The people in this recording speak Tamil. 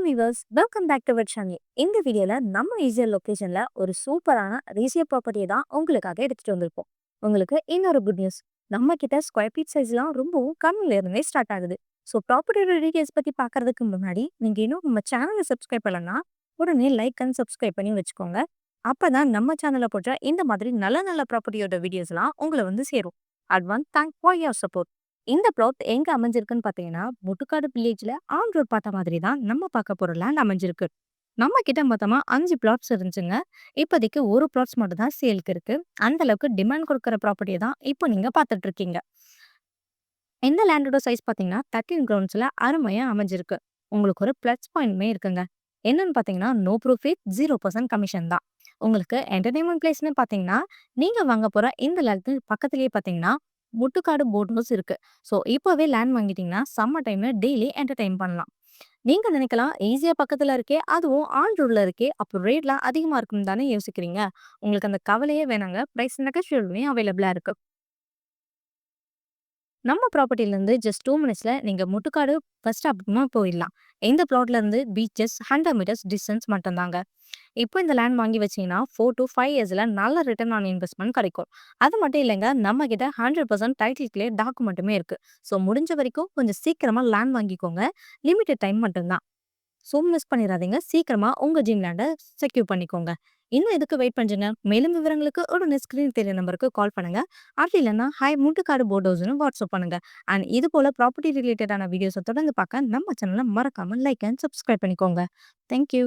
Viewers, welcome back to our channel. இந்த வீடியோல நம்ம ஈஸியர் லொகேஷன்ல ஒரு சூப்பரான ரீசியர் ப்ராப்பர்ட்டியை தான் உங்களுக்காக எடுத்துட்டு வந்திருப்போம். உங்களுக்கு இன்னொரு குட் நியூஸ். நம்ம கிட்ட ஸ்கொயர் ஃபீட் சைஸ்லாம் ரொம்பவும் கம்மியில இருந்தே ஸ்டார்ட் ஆகுது. ஸோ ப்ராப்பர்ட்டியோட டீடைல்ஸ் பத்தி பார்க்கறதுக்கு முன்னாடி நீங்க இன்னும் நம்ம சேனலை சப்ஸ்கிரைப் பண்ணலன்னா உடனே லைக் அண்ட் சப்ஸ்கிரைப் பண்ணி வச்சுக்கோங்க. அப்பதான் நம்ம சேனல்ல போட்ட இந்த மாதிரி நல்ல நல்ல ப்ராப்பர்ட்டியோட வீடியோஸ்லாம் உங்களை வந்து சேரும். Advance thank for your support. இந்த பிளாட் எங்க அமைஞ்சிருக்குன்னு பாத்தீங்கன்னா, முட்டுக்காடு வில்லேஜ்ல ஆன் ரோட் பார்த்த மாதிரி தான் நம்ம பார்க்க போற லேண்ட் அமைஞ்சிருக்கு. நம்ம கிட்ட மொத்தமா 5 பிளாட்ஸ் இருந்துச்சுங்க. இப்போதைக்கு ஒரு பிளாட்ஸ் மட்டும் தான் சேலுக்கு இருக்கு. அந்த அளவுக்கு டிமாண்ட் கொடுக்குற ப்ராப்பர்ட்டியை தான் இப்போ நீங்க பார்த்துட்டு இருக்கீங்க. இந்த லேண்டோட சைஸ் பாத்தீங்கன்னா 13 கிரவுண்ட்ஸ்ல அருமையா அமைஞ்சிருக்கு. உங்களுக்கு ஒரு பிளஸ் பாயிண்ட்மே இருக்குங்க. என்னன்னு பாத்தீங்கன்னா, நோ ப்ரூஃபிட் 0% கமிஷன் தான். உங்களுக்கு என்டர்டைன்மெண்ட் பிளேஸ்னு பாத்தீங்கன்னா, நீங்க வாங்க போற இந்த லேண்ட் பக்கத்திலேயே பாத்தீங்கன்னா முட்டுக்காடு போட் ஹவுஸ் இருக்கு. ஸோ இப்போவே லேண்ட் வாங்கிட்டீங்கன்னா சம்மர் டைம்ல டெய்லி என்டர்டைன் பண்ணலாம். நீங்க நினைக்கலாம் ஈஸியா பக்கத்துல இருக்கே, அதுவும் ஆன் ரோட்ல இருக்கே, அப்போ ரேட்லாம் அதிகமா இருக்குன்னு தானே யோசிக்கிறீங்க. உங்களுக்கு அந்த கவலையே வேணாங்க. பிரைஸ் நெகோஷியபிளுமே அவைலபிளா இருக்கு. நம்ம ப்ராப்பர்ட்டிலேருந்து ஜஸ்ட் 2 மினிட்ஸ்ல நீங்க முட்டுக்காடு பஸ் ஸ்டாப்புக்குமா போயிடலாம். இந்த பிளாட்ல இருந்து பீச்சஸ் 100 மீட்டர்ஸ் டிஸ்டன்ஸ் மட்டும்தாங்க. இப்போ இந்த லேண்ட் வாங்கி வச்சீங்கன்னா 4 to 5 இயர்ஸ்ல நல்ல ரிட்டர்ன் ஆன் இன்வெஸ்ட்மெண்ட் கிடைக்கும். அது மட்டும் இல்லைங்க, நம்ம கிட்ட 100% டைட்டில் கிளியர் டாக்குமெண்ட்டுமே இருக்கு. ஸோ முடிஞ்ச வரைக்கும் கொஞ்சம் சீக்கிரமா லேண்ட் வாங்கிக்கோங்க. லிமிடெட் டைம் மட்டும்தான். ஸோ மிஸ் பண்ணிடாதீங்க. சீக்கிரமா உங்க ட்ரீம் லேண்டை செக்யூர் பண்ணிக்கோங்க. இன்னும் எதுக்கு வெயிட் பண்ணுங்க? மேலும் விவரங்களுக்கு உடனே ஸ்கிரீன் தெரிய நம்பருக்கு கால் பண்ணுங்க. அப்படி இல்லைன்னா ஹாய் முட்டுக்காடு போட் ஹவுஸ்னு வாட்ஸ்அப் பண்ணுங்க. அண்ட் இது போல ப்ராப்பர்ட்டி ரிலேட்டடான வீடியோஸை தொடர்ந்து பார்க்க நம்ம சேனலை மறக்காம லைக் அண்ட் சப்ஸ்கிரைப் பண்ணிக்கோங்க. தேங்க்யூ.